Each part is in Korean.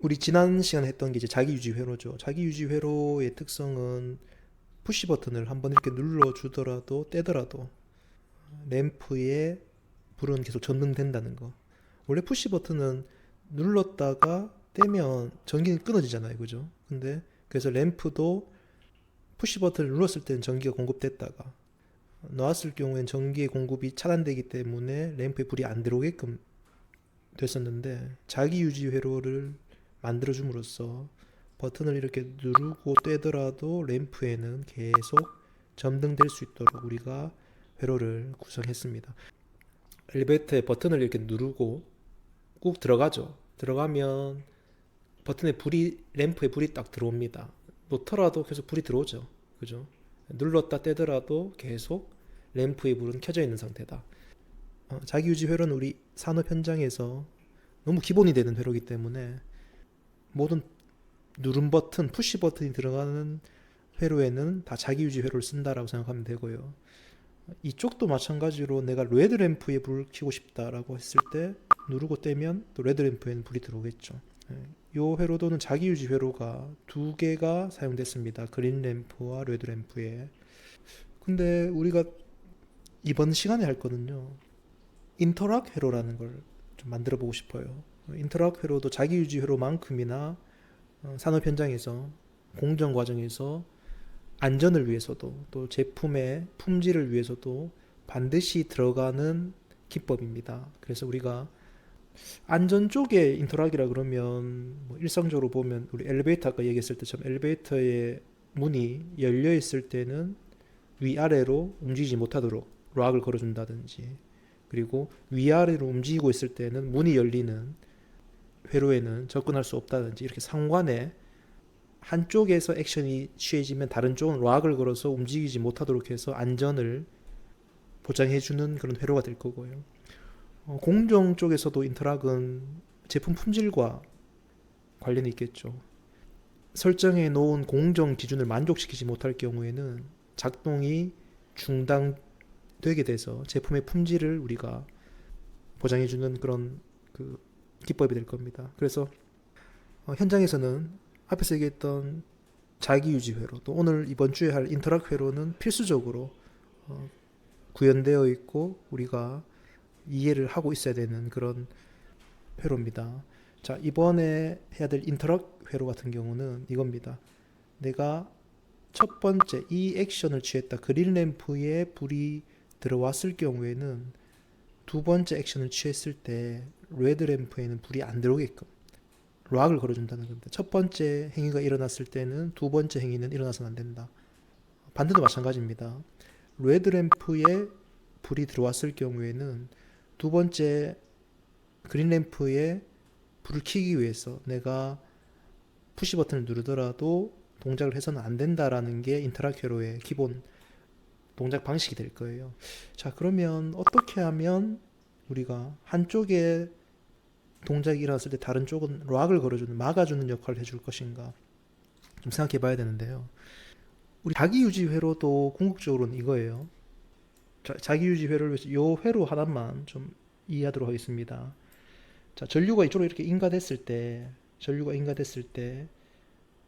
우리 지난 시간에 했던 게 이제 자기유지 회로죠. 자기유지 회로의 특성은 푸시 버튼을 한번 이렇게 눌러주더라도 떼더라도 램프에 불은 계속 전등된다는 거. 원래 푸시 버튼은 눌렀다가 떼면 전기는 끊어지잖아요. 그죠? 근데 그래서 램프도 푸시 버튼을 눌렀을 때는 전기가 공급됐다가 놨을 경우엔 전기의 공급이 차단되기 때문에 램프에 불이 안 들어오게끔 됐었는데, 자기유지 회로를 만들어줌으로써 버튼을 이렇게 누르고 떼더라도 램프에는 계속 점등될 수 있도록 우리가 회로를 구성했습니다. 엘리베이터에 버튼을 이렇게 누르고 꾹 들어가죠. 들어가면 버튼에 불이, 램프에 불이 딱 들어옵니다. 놓더라도 계속 불이 들어오죠. 그죠? 눌렀다 떼더라도 계속 램프의 불은 켜져 있는 상태다. 자기유지 회로는 우리 산업 현장에서 너무 기본이 되는 회로이기 때문에 모든 누른 버튼, 푸시 버튼이 들어가는 회로에는 다 자기유지 회로를 쓴다라고 생각하면 되고요. 이쪽도 마찬가지로 내가 레드 램프에 불을 켜고 싶다라고 했을 때 누르고 떼면 또 레드 램프에는 불이 들어오겠죠. 이 회로도는 자기유지 회로가 두 개가 사용됐습니다. 그린 램프와 레드 램프에. 근데 우리가 이번 시간에 할 거는요, 인터락 회로라는 걸 좀 만들어 보고 싶어요. 인터락 회로도 자기유지 회로만큼이나 산업 현장에서 공정 과정에서 안전을 위해서도 또 제품의 품질을 위해서도 반드시 들어가는 기법입니다. 그래서 우리가 안전 쪽에 인터락이라 그러면 뭐 일상적으로 보면 우리 엘리베이터 아까 얘기했을 때처럼 엘리베이터의 문이 열려 있을 때는 위아래로 움직이지 못하도록 락을 걸어준다든지, 그리고 위아래로 움직이고 있을 때는 문이 열리는 회로에는 접근할 수 없다든지, 이렇게 상관에 한쪽에서 액션이 취해지면 다른 쪽은 락을 걸어서 움직이지 못하도록 해서 안전을 보장해주는 그런 회로가 될 거고요. 공정 쪽에서도 인터락은 제품 품질과 관련이 있겠죠. 설정해 놓은 공정 기준을 만족시키지 못할 경우에는 작동이 중단되게 돼서 제품의 품질을 우리가 보장해주는 그런 그 기법이 될 겁니다. 그래서 현장에서는 앞에서 얘기했던 자기유지 회로, 또 오늘 이번 주에 할 인터락 회로는 필수적으로 구현되어 있고 우리가 이해를 하고 있어야 되는 그런 회로입니다. 자, 이번에 해야 될 인터락 회로 같은 경우는 이겁니다. 내가 첫 번째 이 액션을 취했다, 그린 램프에 불이 들어왔을 경우에는 두 번째 액션을 취했을 때 레드 램프에는 불이 안 들어오게끔 락을 걸어준다는 겁니다. 첫 번째 행위가 일어났을 때는 두 번째 행위는 일어나서는 안 된다. 반대도 마찬가지입니다. 레드 램프에 불이 들어왔을 경우에는 두 번째 그린 램프에 불을 켜기 위해서 내가 푸시 버튼을 누르더라도 동작을 해서는 안 된다라는 게 인터락 회로의 기본 동작 방식이 될 거예요. 자, 그러면 어떻게 하면 우리가 한쪽에 동작이 일어났을 때 다른 쪽은 락을 걸어주는, 막아주는 역할을 해줄 것인가 좀 생각해 봐야 되는데요. 우리 자기유지 회로도 궁극적으로는 이거예요. 자기유지 회로를 위해서 이 회로 하나만 좀 이해하도록 하겠습니다. 자, 전류가 이쪽으로 이렇게 인가됐을 때,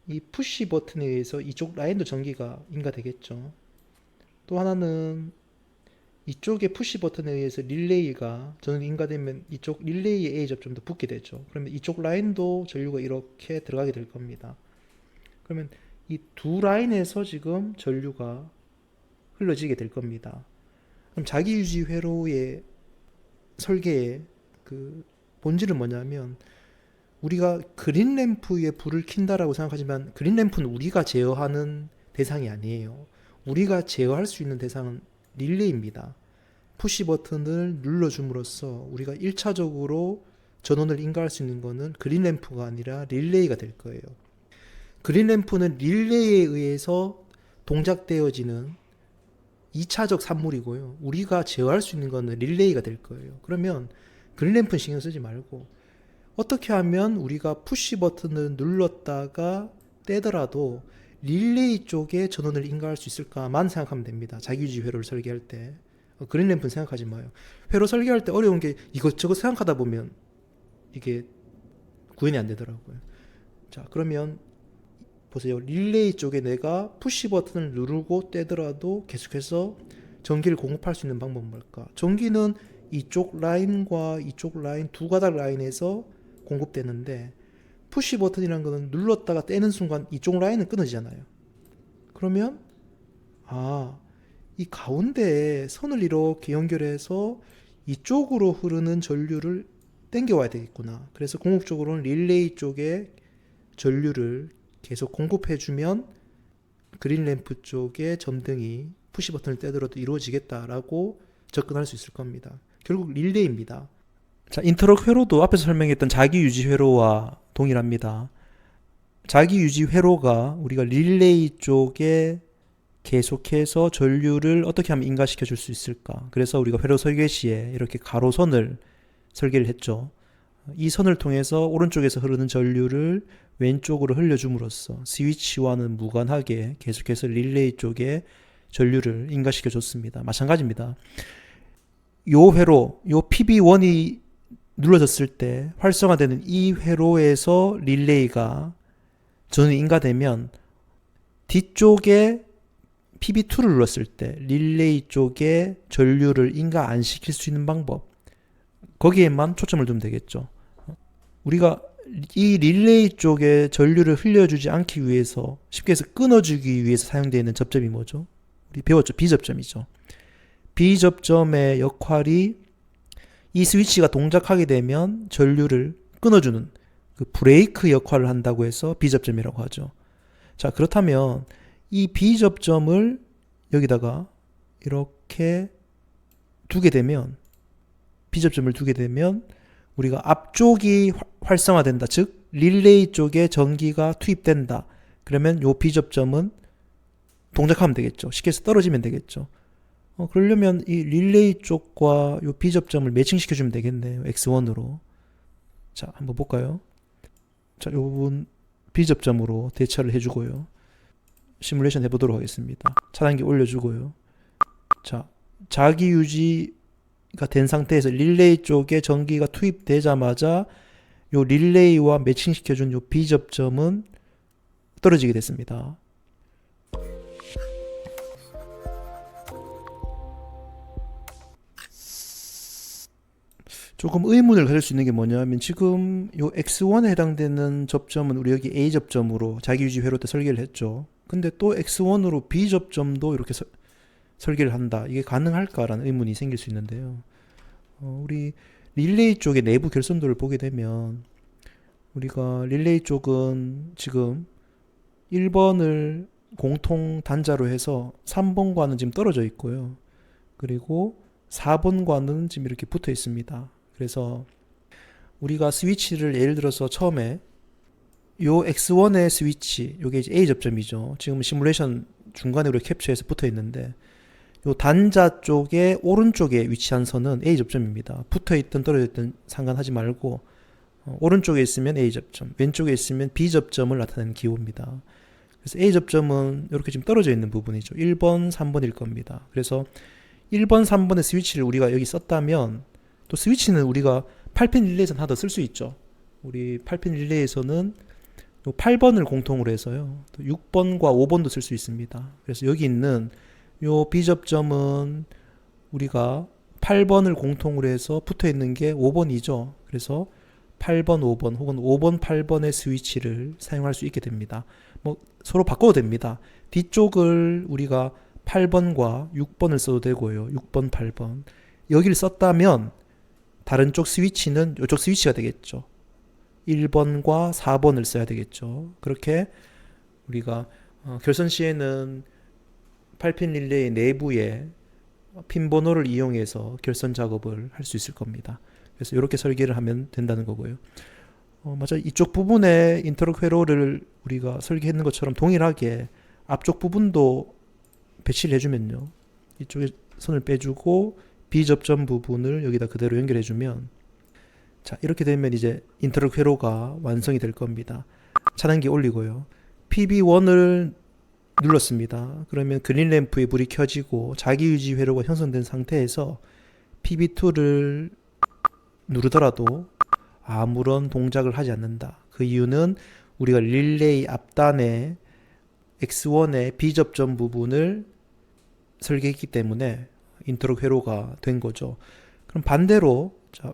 이 푸시 버튼에 의해서 이쪽 라인도 전기가 인가되겠죠. 또 하나는 이쪽에 푸시 버튼에 의해서 릴레이가 전원이 인가되면 이쪽 릴레이의 A 접점도 붙게 되죠. 그러면 이쪽 라인도 전류가 이렇게 들어가게 될 겁니다. 그러면 이 두 라인에서 지금 전류가 흘러지게 될 겁니다. 그럼 자기유지 회로의 설계의 그 본질은 뭐냐면, 우리가 그린 램프에 불을 킨다라고 생각하지만 그린 램프는 우리가 제어하는 대상이 아니에요. 우리가 제어할 수 있는 대상은 릴레이입니다. 푸시 버튼을 눌러줌으로써 우리가 1차적으로 전원을 인가할 수 있는 것은 그린 램프가 아니라 릴레이가 될 거예요. 그린 램프는 릴레이에 의해서 동작되어지는 2차적 산물이고요. 우리가 제어할 수 있는 것은 릴레이가 될 거예요. 그러면 그린 램프는 신경 쓰지 말고 어떻게 하면 우리가 푸시 버튼을 눌렀다가 떼더라도 릴레이 쪽에 전원을 인가할 수 있을까만 생각하면 됩니다. 자기유지 회로를 설계할 때. 그린 램프는 생각하지 마요. 회로 설계할 때 어려운 게 이것저것 생각하다 보면 이게 구현이 안 되더라고요. 자, 그러면 보세요. 릴레이 쪽에 내가 푸시 버튼을 누르고 떼더라도 계속해서 전기를 공급할 수 있는 방법은 뭘까? 전기는 이쪽 라인과 이쪽 라인 두 가닥 라인에서 공급되는데 푸시 버튼이라는 거는 눌렀다가 떼는 순간 이쪽 라인은 끊어지잖아요. 그러면 이 가운데에 선을 이렇게 연결해서 이쪽으로 흐르는 전류를 땡겨와야 되겠구나. 그래서 궁극적으로는 릴레이 쪽에 전류를 계속 공급해주면 그린 램프 쪽의 점등이 푸시 버튼을 떼더라도 이루어지겠다라고 접근할 수 있을 겁니다. 결국 릴레이입니다. 자, 인터럭 회로도 앞에서 설명했던 자기 유지 회로와 동일합니다. 자기 유지 회로가 우리가 릴레이 쪽에 계속해서 전류를 어떻게 하면 인가시켜 줄 수 있을까? 그래서 우리가 회로 설계 시에 이렇게 가로선을 설계를 했죠. 이 선을 통해서 오른쪽에서 흐르는 전류를 왼쪽으로 흘려줌으로써 스위치와는 무관하게 계속해서 릴레이 쪽에 전류를 인가시켜 줬습니다. 마찬가지입니다. 요 회로, 요 PB1이 눌러졌을 때 활성화되는 이 회로에서 릴레이가 전원이 인가되면 뒤쪽에 PB2를 눌렀을 때 릴레이 쪽에 전류를 인가 안 시킬 수 있는 방법, 거기에만 초점을 두면 되겠죠. 우리가 이 릴레이 쪽에 전류를 흘려주지 않기 위해서, 쉽게 해서 끊어주기 위해서 사용되어 있는 접점이 뭐죠? 우리 배웠죠. B접점이죠. B접점의 역할이 이 스위치가 동작하게 되면 전류를 끊어주는 그 브레이크 역할을 한다고 해서 B접점이라고 하죠. 자, 그렇다면 이 B접점을 여기다가 이렇게 두게 되면, B접점을 두게 되면 우리가 앞쪽이 활성화된다. 즉 릴레이 쪽에 전기가 투입된다. 그러면 요 B접점은 동작하면 되겠죠. 쉽게 해서 떨어지면 되겠죠. 그러려면 이 릴레이 쪽과 요 B접점을 매칭시켜 주면 되겠네요. X1으로. 자, 한번 볼까요? 자, 요 부분 B접점으로 대처를 해주고요. 시뮬레이션 해보도록 하겠습니다. 차단기 올려주고요. 자, 자기 유지가 된 상태에서 릴레이 쪽에 전기가 투입되자마자 요 릴레이와 매칭시켜준 요 B접점은 떨어지게 됐습니다. 조금 의문을 가질 수 있는 게 뭐냐면, 지금 요 X1에 해당되는 접점은 우리 여기 A 접점으로 자기 유지 회로 때 설계를 했죠. 근데 또 X1으로 B 접점도 이렇게 설계를 한다. 이게 가능할까라는 의문이 생길 수 있는데요. 우리 릴레이 쪽의 내부 결선도를 보게 되면, 우리가 릴레이 쪽은 지금 1번을 공통 단자로 해서 3번과는 지금 떨어져 있고요. 그리고 4번과는 지금 이렇게 붙어 있습니다. 그래서 우리가 스위치를 예를 들어서 처음에 요 X1의 스위치, 요게 이제 A 접점이죠. 지금 시뮬레이션 중간에 우리가 캡처해서 붙어 있는데, 요 단자 쪽에 오른쪽에 위치한 선은 A 접점입니다. 붙어 있든 떨어져 있든 상관하지 말고 오른쪽에 있으면 A 접점, 왼쪽에 있으면 B 접점을 나타내는 기호입니다. 그래서 A 접점은 이렇게 지금 떨어져 있는 부분이죠. 1번, 3번일 겁니다. 그래서 1번, 3번의 스위치를 우리가 여기 썼다면, 또 스위치는 우리가 8핀 릴레이에서는 하나 더 쓸 수 있죠. 우리 8핀 릴레이에서는 8번을 공통으로 해서요, 또 6번과 5번도 쓸 수 있습니다. 그래서 여기 있는 요 B접점은 우리가 8번을 공통으로 해서 붙어 있는 게 5번이죠. 그래서 8번, 5번 혹은 5번, 8번의 스위치를 사용할 수 있게 됩니다. 뭐 서로 바꿔도 됩니다. 뒤쪽을 우리가 8번과 6번을 써도 되고요. 6번, 8번. 여기를 썼다면 다른 쪽 스위치는 이쪽 스위치가 되겠죠. 1번과 4번을 써야 되겠죠. 그렇게 우리가 결선 시에는 8핀 릴레이 내부에 핀 번호를 이용해서 결선 작업을 할 수 있을 겁니다. 그래서 이렇게 설계를 하면 된다는 거고요. 맞아, 이쪽 부분에 인터럭 회로를 우리가 설계했는 것처럼 동일하게 앞쪽 부분도 배치를 해주면요, 이쪽에 선을 빼주고 B접점 부분을 여기다 그대로 연결해주면, 자, 이렇게 되면 이제 인터럭 회로가 완성이 될 겁니다. 차단기 올리고요. PB1을 눌렀습니다. 그러면 그린 램프에 불이 켜지고 자기 유지 회로가 형성된 상태에서 PB2를 누르더라도 아무런 동작을 하지 않는다. 그 이유는 우리가 릴레이 앞단에 X1의 비접점 부분을 설계했기 때문에 인터럭 회로가 된 거죠. 그럼 반대로 자,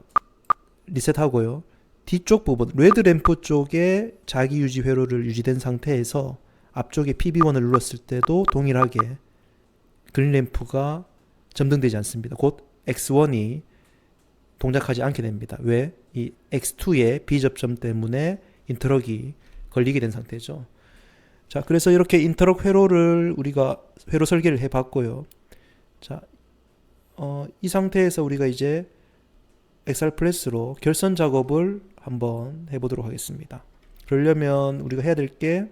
리셋하고요. 뒤쪽 부분 레드 램프 쪽에 자기 유지 회로를 유지된 상태에서 앞쪽에 PB1을 눌렀을 때도 동일하게 그린 램프가 점등되지 않습니다. 곧 X1이 동작하지 않게 됩니다. 왜? 이 X2의 비접점 때문에 인터럭이 걸리게 된 상태죠. 자, 그래서 이렇게 인터럭 회로를 우리가 회로 설계를 해봤고요. 자, 이 상태에서 우리가 이제 XR 플래스로 결선 작업을 한번 해보도록 하겠습니다. 그러려면 우리가 해야 될 게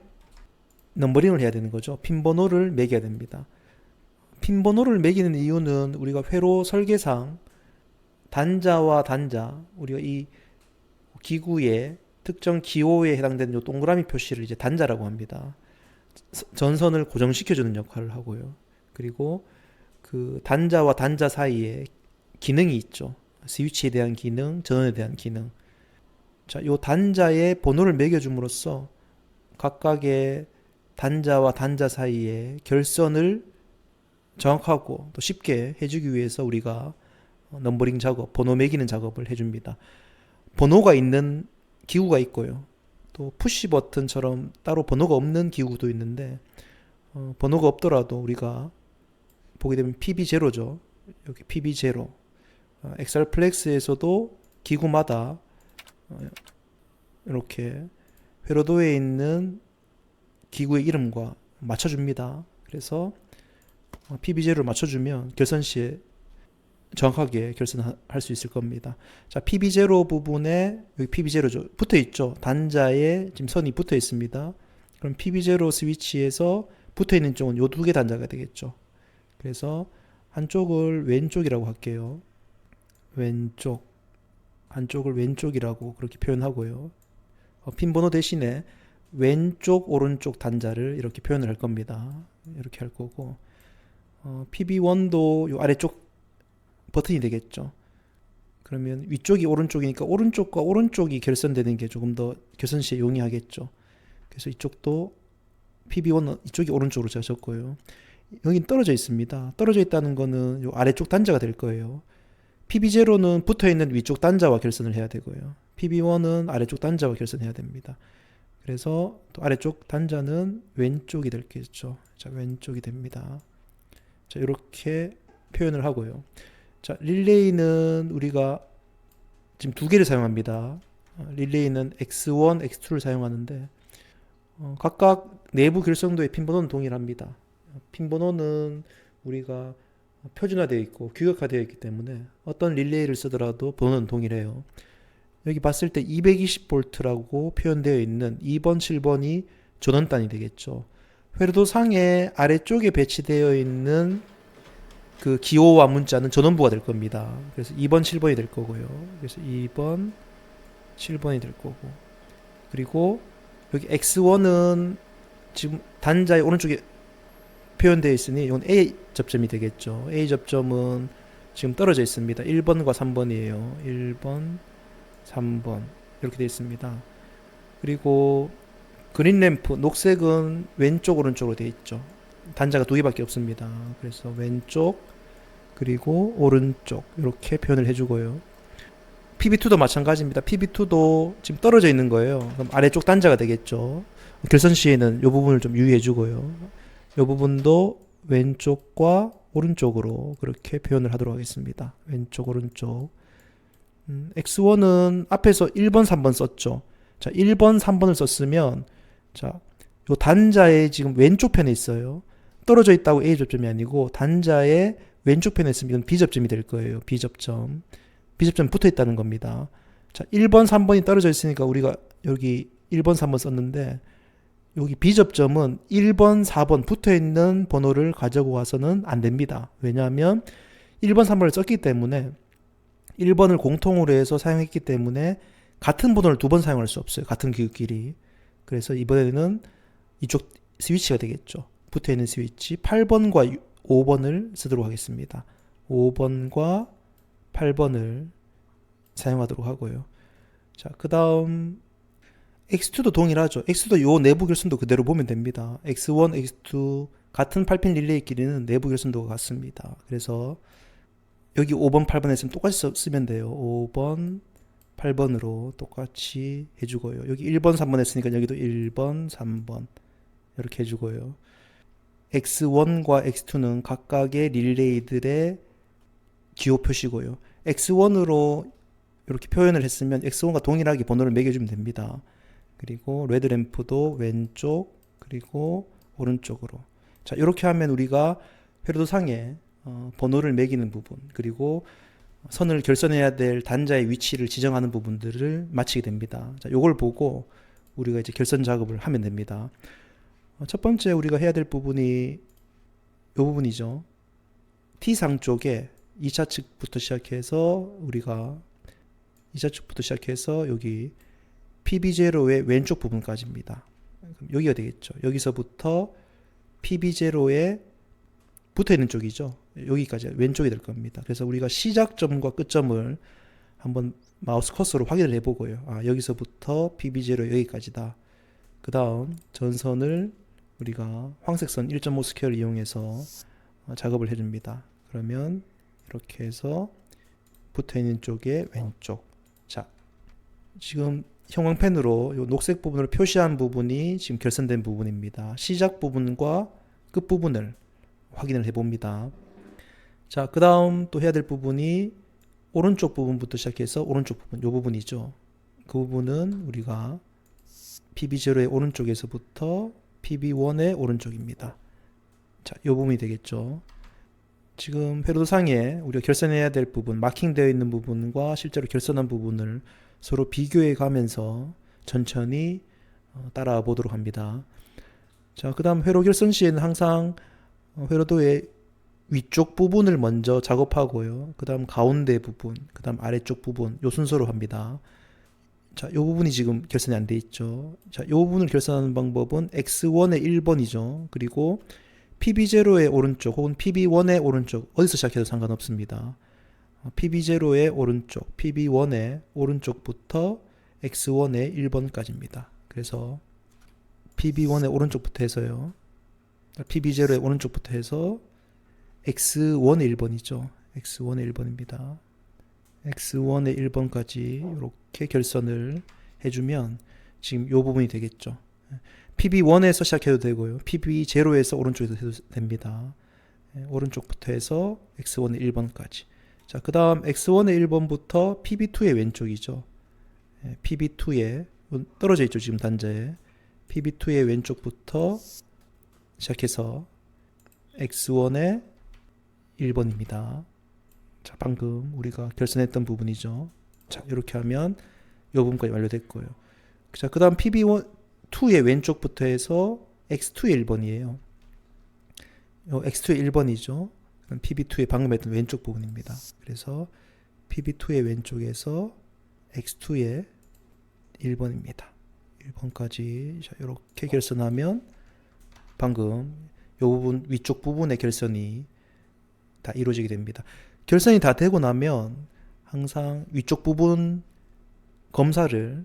넘버링을 해야 되는 거죠. 핀 번호를 매겨야 됩니다. 핀 번호를 매기는 이유는 우리가 회로 설계상 단자와 단자, 우리가 이 기구의 특정 기호에 해당되는 이 동그라미 표시를 이제 단자라고 합니다. 전선을 고정시켜주는 역할을 하고요. 그리고 그 단자와 단자 사이에 기능이 있죠. 스위치에 대한 기능, 전원에 대한 기능. 자, 요 단자의 번호를 매겨줌으로써 각각의 단자와 단자 사이에 결선을 정확하고 또 쉽게 해주기 위해서 우리가 넘버링 작업, 번호 매기는 작업을 해줍니다. 번호가 있는 기구가 있고요. 또 푸시 버튼처럼 따로 번호가 없는 기구도 있는데 번호가 없더라도 우리가 보게 되면 PB0죠. 여기 PB0. XR 플렉스에서도 기구마다 이렇게 회로도에 있는 기구의 이름과 맞춰줍니다. 그래서 PB0를 맞춰주면 결선 시에 정확하게 결선할 수 있을 겁니다. 자, PB0 부분에 여기 PB0죠. 붙어 있죠. 단자에 지금 선이 붙어 있습니다. 그럼 PB0 스위치에서 붙어 있는 쪽은 요 두 개 단자가 되겠죠. 그래서 한쪽을 왼쪽이라고 할게요. 왼쪽, 한쪽을 왼쪽이라고 그렇게 표현하고요. 핀 번호 대신에 왼쪽, 오른쪽 단자를 이렇게 표현을 할 겁니다. 이렇게 할 거고, PB1도 요 아래쪽 버튼이 되겠죠. 그러면 위쪽이 오른쪽이니까 오른쪽과 오른쪽이 결선되는 게 조금 더 결선 시에 용이하겠죠. 그래서 이쪽도 PB1은 이쪽이 오른쪽으로 제가 적고요. 여긴 떨어져 있습니다. 떨어져 있다는 거는 요 아래쪽 단자가 될 거예요. PB0는 붙어있는 위쪽 단자와 결선을 해야 되고요. PB1은 아래쪽 단자와 결선해야 됩니다. 그래서 또 아래쪽 단자는 왼쪽이 되겠죠. 자, 왼쪽이 됩니다. 자, 이렇게 표현을 하고요. 자, 릴레이는 우리가 지금 두 개를 사용합니다. 릴레이는 X1, X2를 사용하는데 각각 내부 결성도의 핀 번호는 동일합니다. 핀 번호는 우리가 표준화되어 있고 규격화되어 있기 때문에 어떤 릴레이를 쓰더라도 번호는 동일해요. 여기 봤을 때 220V라고 표현되어 있는 2번, 7번이 전원단이 되겠죠. 회로도 상의 아래쪽에 배치되어 있는 그 기호와 문자는 전원부가 될 겁니다. 그래서 2번, 7번이 될 거고요. 그래서 2번, 7번이 될 거고. 그리고 여기 X1은 지금 단자의 오른쪽에 표현되어 있으니 이건 A 접점이 되겠죠. A 접점은 지금 떨어져 있습니다. 1번과 3번이에요. 1번, 3번 이렇게 되어 있습니다. 그리고 그린 램프, 녹색은 왼쪽, 오른쪽으로 되어 있죠. 단자가 두 개밖에 없습니다. 그래서 왼쪽 그리고 오른쪽 이렇게 표현을 해주고요. PB2도 마찬가지입니다. PB2도 지금 떨어져 있는 거예요. 그럼 아래쪽 단자가 되겠죠. 결선 시에는 이 부분을 좀 유의해주고요. 이 부분도 왼쪽과 오른쪽으로 그렇게 표현을 하도록 하겠습니다. 왼쪽, 오른쪽. X1은 앞에서 1번, 3번 썼죠. 자, 1번, 3번을 썼으면 자, 요 단자의 지금 왼쪽 편에 있어요. 떨어져 있다고 A 접점이 아니고 단자의 왼쪽 편에 있으면 이건 B 접점이 될 거예요. B 접점. B 접점이 붙어 있다는 겁니다. 자, 1번, 3번이 떨어져 있으니까 우리가 여기 1번, 3번 썼는데 여기 B 접점은 1번, 4번 붙어 있는 번호를 가지고 와서는 안 됩니다. 왜냐하면 1번, 3번을 썼기 때문에 1번을 공통으로 해서 사용했기 때문에 같은 번호를 두 번 사용할 수 없어요. 같은 기구끼리. 그래서 이번에는 이쪽 스위치가 되겠죠. 붙어 있는 스위치 8번과 5번을 쓰도록 하겠습니다. 5번과 8번을 사용하도록 하고요. 자, 그 다음 X2도 동일하죠. X2도 요 내부 결선도 그대로 보면 됩니다. X1, X2 같은 8핀 릴레이끼리는 내부 결선도가 같습니다. 그래서 여기 5번, 8번 했으면 똑같이 쓰면 돼요. 5번, 8번으로 똑같이 해주고요. 여기 1번, 3번 했으니까 여기도 1번, 3번 이렇게 해주고요. X1과 X2는 각각의 릴레이들의 기호 표시고요. X1으로 이렇게 표현을 했으면 X1과 동일하게 번호를 매겨주면 됩니다. 그리고 레드램프도 왼쪽 그리고 오른쪽으로. 자, 이렇게 하면 우리가 회로도상에 번호를 매기는 부분 그리고 선을 결선해야 될 단자의 위치를 지정하는 부분들을 마치게 됩니다. 자, 요걸 보고 우리가 이제 결선 작업을 하면 됩니다. 첫 번째 우리가 해야 될 부분이 요 부분이죠. T상 쪽에 2차 측부터 시작해서 우리가 2차 측부터 시작해서 여기 PB0의 왼쪽 부분까지입니다. 여기가 되겠죠. 여기서부터 PB0에 붙어 있는 쪽이죠. 여기까지 왼쪽이 될 겁니다. 그래서 우리가 시작점과 끝점을 한번 마우스 커서로 확인을 해보고요. 아, 여기서부터 PB0 여기까지다. 그 다음 전선을 우리가 황색선 1.5 스퀘어를 이용해서 작업을 해줍니다. 그러면 이렇게 해서 붙어 있는 쪽에 왼쪽. 자, 지금 형광펜으로 이 녹색 부분을 표시한 부분이 지금 결선된 부분입니다. 시작 부분과 끝 부분을 확인을 해봅니다. 자, 그 다음 또 해야 될 부분이 오른쪽 부분부터 시작해서 오른쪽 부분, 이 부분이죠. 그 부분은 우리가 PB0의 오른쪽에서부터 PB1의 오른쪽입니다. 자, 이 부분이 되겠죠. 지금 회로도상에 우리가 결선해야 될 부분, 마킹되어 있는 부분과 실제로 결선한 부분을 서로 비교해 가면서 천천히 따라와 보도록 합니다. 자, 그 다음 회로 결선 시에는 항상 회로도의 위쪽 부분을 먼저 작업하고요. 그 다음 가운데 부분, 그 다음 아래쪽 부분, 요 순서로 합니다. 자, 요 부분이 지금 결선이 안 돼 있죠. 자, 요 부분을 결선하는 방법은 X1의 1번이죠. 그리고 PB0의 오른쪽 혹은 PB1의 오른쪽 어디서 시작해도 상관없습니다. PB0의 오른쪽, PB1의 오른쪽부터 X1의 1번까지입니다. 그래서 PB1의 오른쪽부터 해서요. PB0의 오른쪽부터 해서 X1의 1번이죠. X1의 1번입니다. X1의 1번까지 이렇게 결선을 해주면 지금 이 부분이 되겠죠. PB1에서 시작해도 되고요. PB0에서 오른쪽에서 해도 됩니다. 오른쪽부터 해서 X1의 1번까지. 자, 그 다음 X1의 1번부터 PB2의 왼쪽이죠. PB2에 떨어져 있죠. 지금 단자에. PB2의 왼쪽부터 시작해서 X1의 1번입니다. 자, 방금 우리가 결선했던 부분이죠. 자, 이렇게 하면 이 부분까지 완료됐고요. 자, 그 다음 PB2의 왼쪽부터 해서 X2의 1번이에요. X2의 1번이죠. PB2의 방금 했던 왼쪽 부분입니다. 그래서 PB2의 왼쪽에서 X2의 1번입니다. 1번까지 이렇게 결선하면 방금 이 부분 위쪽 부분의 결선이 다 이루어지게 됩니다. 결선이 다 되고 나면 항상 위쪽 부분 검사를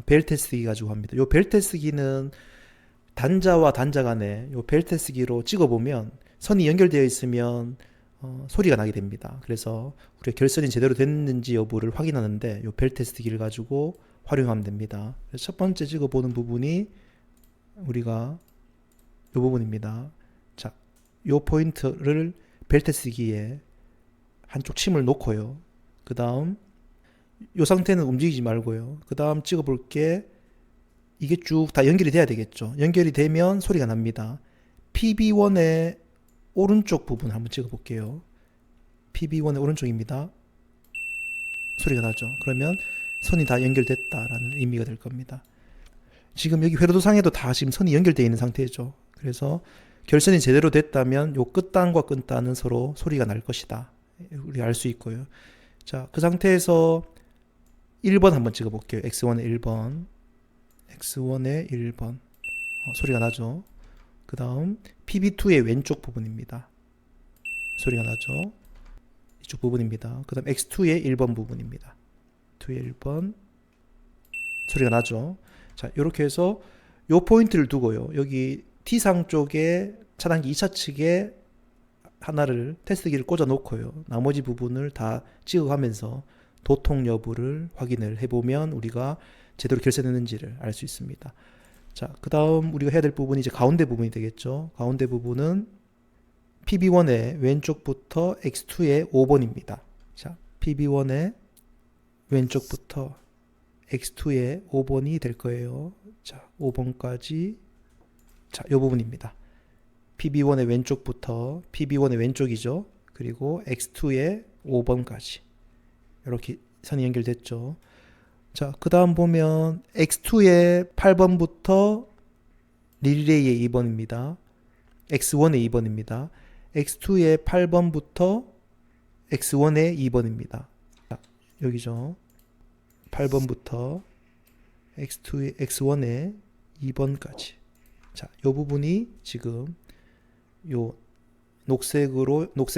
벨테스기 가지고 합니다. 이 벨테스기는 단자와 단자 간에 이 벨테스기로 찍어보면 선이 연결되어 있으면 소리가 나게 됩니다. 그래서 우리가 결선이 제대로 됐는지 여부를 확인하는데 이 벨테스기를 가지고 활용하면 됩니다. 그래서 첫 번째 찍어보는 부분이 우리가 이 부분입니다. 자, 이 포인트를 벨테스기에 한쪽 침을 놓고요. 그 다음 이 상태는 움직이지 말고요. 그 다음 찍어볼게. 이게 쭉 다 연결이 돼야 되겠죠. 연결이 되면 소리가 납니다. PB1의 오른쪽 부분 한번 찍어볼게요. PB1의 오른쪽입니다. 소리가 나죠. 그러면 선이 다 연결됐다라는 의미가 될 겁니다. 지금 여기 회로도상에도 다 지금 선이 연결되어 있는 상태죠. 그래서 결선이 제대로 됐다면 요 끝단과 끝단은 서로 소리가 날 것이다. 우리 알 수 있고요. 자, 그 상태에서 1번 한번 찍어볼게요. X1의 1번. X1의 1번. 소리가 나죠. 그 다음 PB2의 왼쪽 부분입니다. 소리가 나죠. 이쪽 부분입니다. 그 다음 X2의 1번 부분입니다. 2의 1번. 소리가 나죠. 자, 이렇게 해서 요 포인트를 두고요. 여기 T상 쪽에 차단기 2차 측에 하나를 테스트기를 꽂아 놓고요. 나머지 부분을 다 찍어가면서 도통 여부를 확인을 해보면 우리가 제대로 결선했는지를 알 수 있습니다. 자, 그 다음 우리가 해야 될 부분이 이제 가운데 부분이 되겠죠. 가운데 부분은 PB1의 왼쪽부터 X2의 5번입니다. 자, PB1의 왼쪽부터 X2의 5번이 될 거예요. 자, 5번까지. 자, 이 부분입니다. PB1의 왼쪽부터 PB1의 왼쪽이죠. 그리고 X2의 5번까지. 이렇게 선이 연결됐죠. 자, 그 다음 보면 X2의 8번부터 릴레이의 2번입니다. X1의 2번입니다. X2의 8번부터 X1의 2번입니다. 자, 여기죠. 8번부터 X1의 2번까지. 자, 이 부분이 지금 요 녹색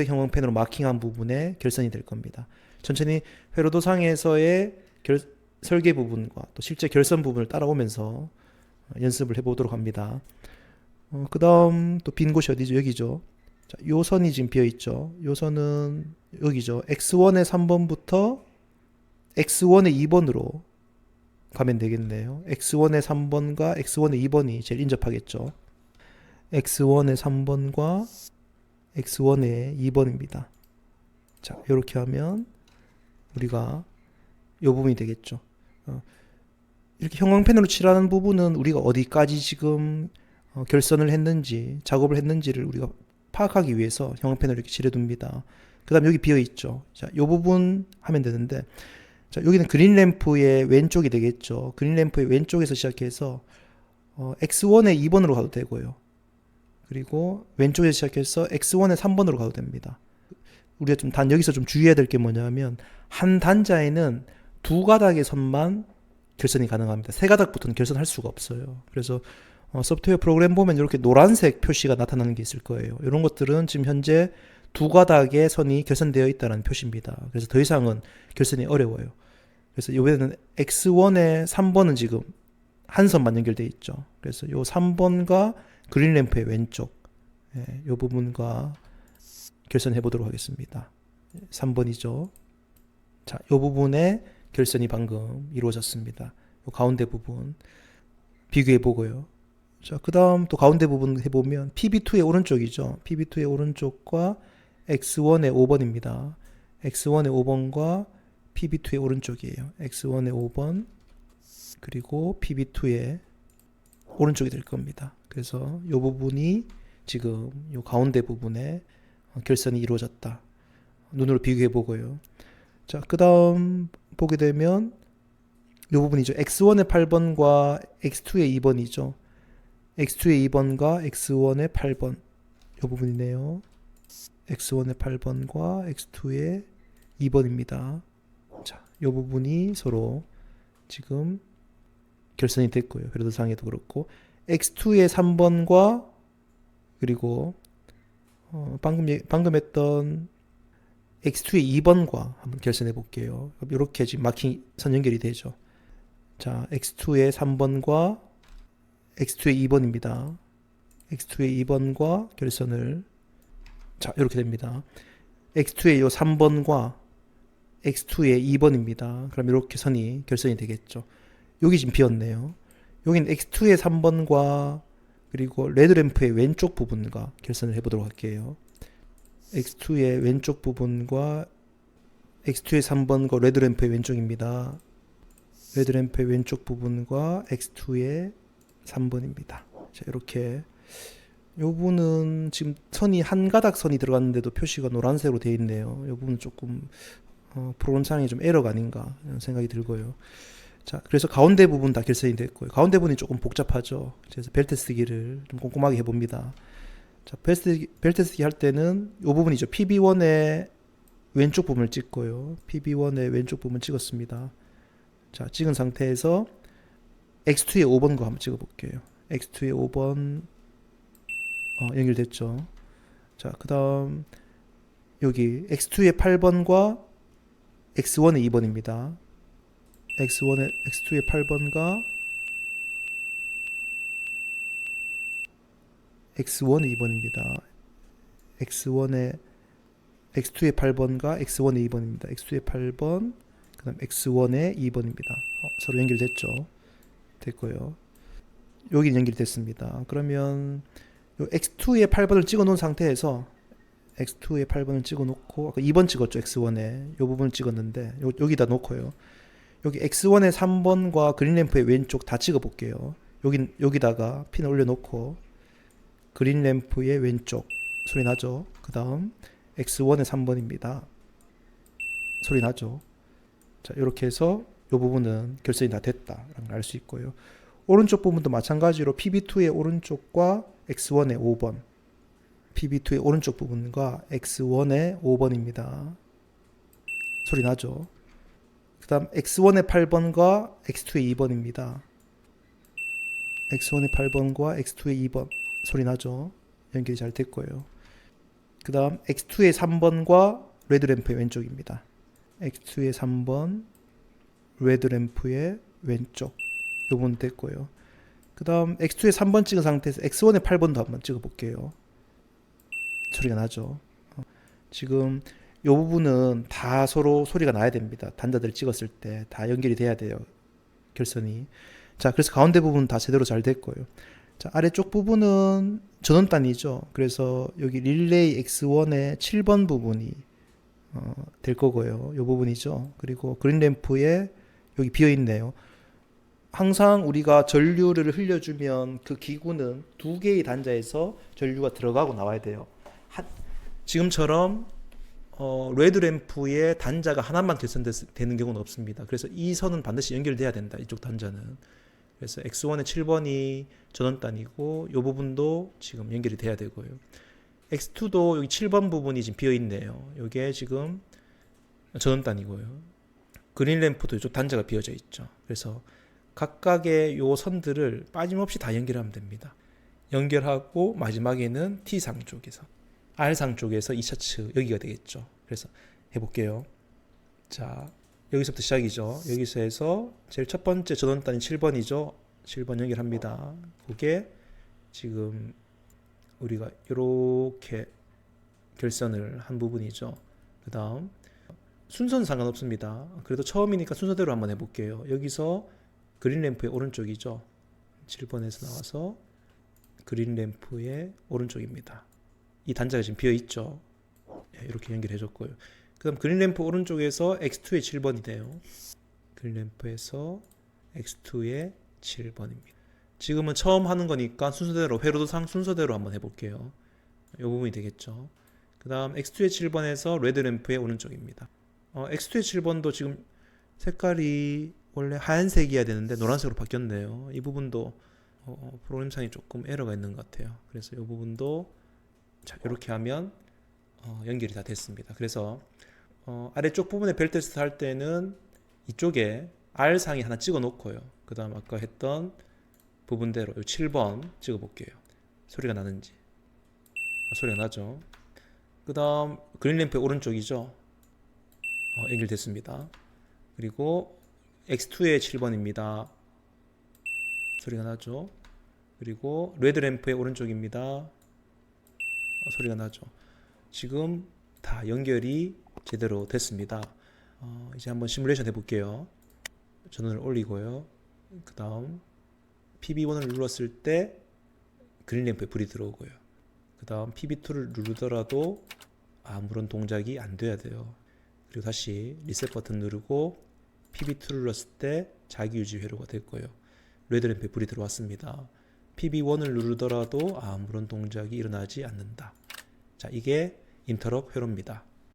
형광펜으로 마킹한 부분에 결선이 될 겁니다. 천천히 회로도상에서의 설계 부분과 또 실제 결선 부분을 따라오면서 연습을 해보도록 합니다. 그 다음 또 빈 곳이 어디죠? 여기죠. 자, 요 선이 지금 비어있죠. 요 선은 여기죠. X1의 3번부터 X1의 2번으로 가면 되겠네요. X1의 3번과 X1의 2번이 제일 인접하겠죠. X1의 3번과 X1의 2번입니다. 자, 이렇게 하면 우리가 이 부분이 되겠죠. 이렇게 형광펜으로 칠하는 부분은 우리가 어디까지 지금 결선을 했는지, 작업을 했는지를 우리가 파악하기 위해서 형광펜을 이렇게 칠해둡니다. 그 다음 여기 비어있죠. 자, 이 부분 하면 되는데, 자, 여기는 그린 램프의 왼쪽이 되겠죠. 그린 램프의 왼쪽에서 시작해서 X1의 2번으로 가도 되고요. 그리고 왼쪽에서 시작해서 X1의 3번으로 가도 됩니다. 우리가 좀 여기서 좀 주의해야 될 게 뭐냐면 한 단자에는 두 가닥의 선만 결선이 가능합니다. 세 가닥부터는 결선할 수가 없어요. 그래서 소프트웨어 프로그램 보면 이렇게 노란색 표시가 나타나는 게 있을 거예요. 이런 것들은 지금 현재 두 가닥의 선이 결선되어 있다는 표시입니다. 그래서 더 이상은 결선이 어려워요. 그래서 이번에는 X1의 3번은 지금 한 선만 연결되어 있죠. 그래서 이 3번과 그린 램프의 왼쪽, 이 부분과 결선해 보도록 하겠습니다. 3번이죠. 자, 이 부분에 결선이 방금 이루어졌습니다. 이 가운데 부분 비교해 보고요. 자, 그 다음 또 가운데 부분 해보면 PB2의 오른쪽이죠. PB2의 오른쪽과 X1의 5번입니다. X1의 5번과 PB2의 오른쪽이에요. X1의 5번 그리고 PB2의 오른쪽이 될 겁니다. 그래서 이 부분이 지금 이 가운데 부분에 결선이 이루어졌다. 눈으로 비교해 보고요. 자, 그 다음 보게 되면 이 부분이죠. X1의 8번과 X2의 2번이죠. X2의 2번과 X1의 8번 이 부분이네요. X1의 8번과 X2의 2번입니다. 자, 이 부분이 서로 지금 결선이 됐고요. 회로도상에도 그렇고 X2의 3번과 그리고 방금 했던 X2의 2번과 한번 결선해 볼게요. 이렇게 지금 마킹 선 연결이 되죠. 자, X2의 3번과 X2의 2번입니다. X2의 2번과 결선을 자, 이렇게 됩니다. X2의 요 3번과 X2의 2번입니다. 그럼 이렇게 선이 결선이 되겠죠. 여기 지금 비었네요. 여기는 X2의 3번과 그리고 레드램프의 왼쪽 부분과 결선을 해보도록 할게요. X2의 왼쪽 부분과 X2의 3번과 레드램프의 왼쪽입니다. 레드램프의 왼쪽 부분과 X2의 3번입니다. 자, 이렇게 이 부분은 지금 선이 한 가닥 선이 들어갔는데도 표시가 노란색으로 되어 있네요. 이 부분은 조금 프로그램상에 좀 에러가 아닌가 이런 생각이 들고요. 자, 그래서 가운데 부분 다 결선이 됐고요. 가운데 부분이 조금 복잡하죠. 그래서 벨트 쓰기를 좀 꼼꼼하게 해봅니다. 자, 벨트 쓰기 할 때는 이 부분이죠. PB1의 왼쪽 부분을 찍고요. PB1의 왼쪽 부분 찍었습니다. 자, 찍은 상태에서 X2의 5번과 한번 찍어볼게요. X2의 5번 연결됐죠. 자, 그 다음 여기 X2의 8번과 X1의 2번입니다. X2의 8번과 X1의 2번입니다. X1의 X2의 8번과 X1의 2번입니다. X2의 8번, 그 다음 X1의 2번입니다. 서로 연결됐죠? 됐고요. 여기 연결됐습니다. 그러면 요 X2의 8번을 찍어 놓은 상태에서 X2의 8번을 찍어 놓고 아까 2번 찍었죠. X1에 요 부분을 찍었는데 여기다 놓고요. 여기 X1의 3번과 그린램프의 왼쪽 다 찍어 볼게요. 여기다가 핀을 올려 놓고 그린램프의 왼쪽 소리 나죠? 그 다음 X1의 3번입니다. 소리 나죠? 자, 이렇게 해서 이 부분은 결선이 다 됐다라는 걸 알 수 있고요. 오른쪽 부분도 마찬가지로 PB2의 오른쪽과 X1의 5번, PB2의 오른쪽 부분과 X1의 5번입니다. 소리 나죠? 그 다음 X1의 8번과 X2의 2번입니다. X1의 8번과 X2의 2번 소리 나죠? 연결이 잘 됐고요. 그 다음 X2의 3번과 레드램프의 왼쪽입니다. X2의 3번 레드램프의 왼쪽 이 부분 됐고요. 그 다음 X2의 3번 찍은 상태에서 X1의 8번도 한번 찍어 볼게요. 소리가 나죠? 지금 이 부분은 다 서로 소리가 나야 됩니다. 단자들을 찍었을 때 다 연결이 돼야 돼요. 결선이. 자, 그래서 가운데 부분 다 제대로 잘 됐고요. 자, 아래쪽 부분은 전원단이죠. 그래서 여기 릴레이 X1의 7번 부분이 될 거고요. 이 부분이죠. 그리고 그린램프에 여기 비어 있네요. 항상 우리가 전류를 흘려주면 그 기구는 두 개의 단자에서 전류가 들어가고 나와야 돼요. 지금처럼 레드램프에 단자가 하나만 결선되는 경우는 없습니다. 그래서 이 선은 반드시 연결돼야 된다. 이쪽 단자는. 그래서 X1의 7번이 전원단이고 이 부분도 지금 연결이 돼야 되고요. X2도 여기 7번 부분이 지금 비어 있네요. 이게 지금 전원단이고요. 그린램프도 이쪽 단자가 비어져 있죠. 그래서 각각의 요 선들을 빠짐없이 다 연결하면 됩니다. 연결하고 마지막에는 T상 쪽에서 R상 쪽에서 2차측 여기가 되겠죠. 그래서 해볼게요. 자, 여기서부터 시작이죠. 여기서 해서 제일 첫 번째 전원단이 7번이죠. 7번 연결합니다. 그게 지금 우리가 이렇게 결선을 한 부분이죠. 그 다음 순서는 상관없습니다. 그래도 처음이니까 순서대로 한번 해볼게요. 여기서 그린램프의 오른쪽이죠. 7번에서 나와서 그린램프의 오른쪽입니다. 이 단자가 지금 비어있죠. 이렇게 연결해줬고요. 그 다음 그린램프 오른쪽에서 X2의 7번이네요. 그린램프에서 X2의 7번입니다. 지금은 처음 하는 거니까 순서대로 회로도상 순서대로 한번 해볼게요. 이 부분이 되겠죠. 그 다음 X2의 7번에서 레드램프의 오른쪽입니다. X2의 7번도 지금 색깔이 원래 하얀색이어야 되는데 노란색으로 바뀌었네요. 이 부분도 프로그램상에 조금 에러가 있는 것 같아요. 그래서 이 부분도 자, 이렇게 하면 연결이 다 됐습니다. 그래서 아래쪽 부분에 벨 테스트 할 때는 이쪽에 R상에 하나 찍어 놓고요. 그 다음 아까 했던 부분대로 7번 찍어 볼게요. 소리가 나는지. 소리가 나죠. 그 다음 그린램프의 오른쪽이죠. 연결됐습니다. 그리고 X2의 7번입니다. 소리가 나죠. 그리고 레드램프의 오른쪽입니다. 소리가 나죠. 지금 다 연결이 제대로 됐습니다. 이제 한번 시뮬레이션 해볼게요. 전원을 올리고요. 그 다음 PB1을 눌렀을 때 그린램프에 불이 들어오고요. 그 다음 PB2를 누르더라도 아무런 동작이 안 돼야 돼요. 그리고 다시 리셋 버튼 누르고 PB2를 눌렀을 때 자기유지 회로가 됐고요. 레드램프에 불이 들어왔습니다. PB1을 누르더라도 아무런 동작이 일어나지 않는다. 자, 이게 인터럽 회로입니다.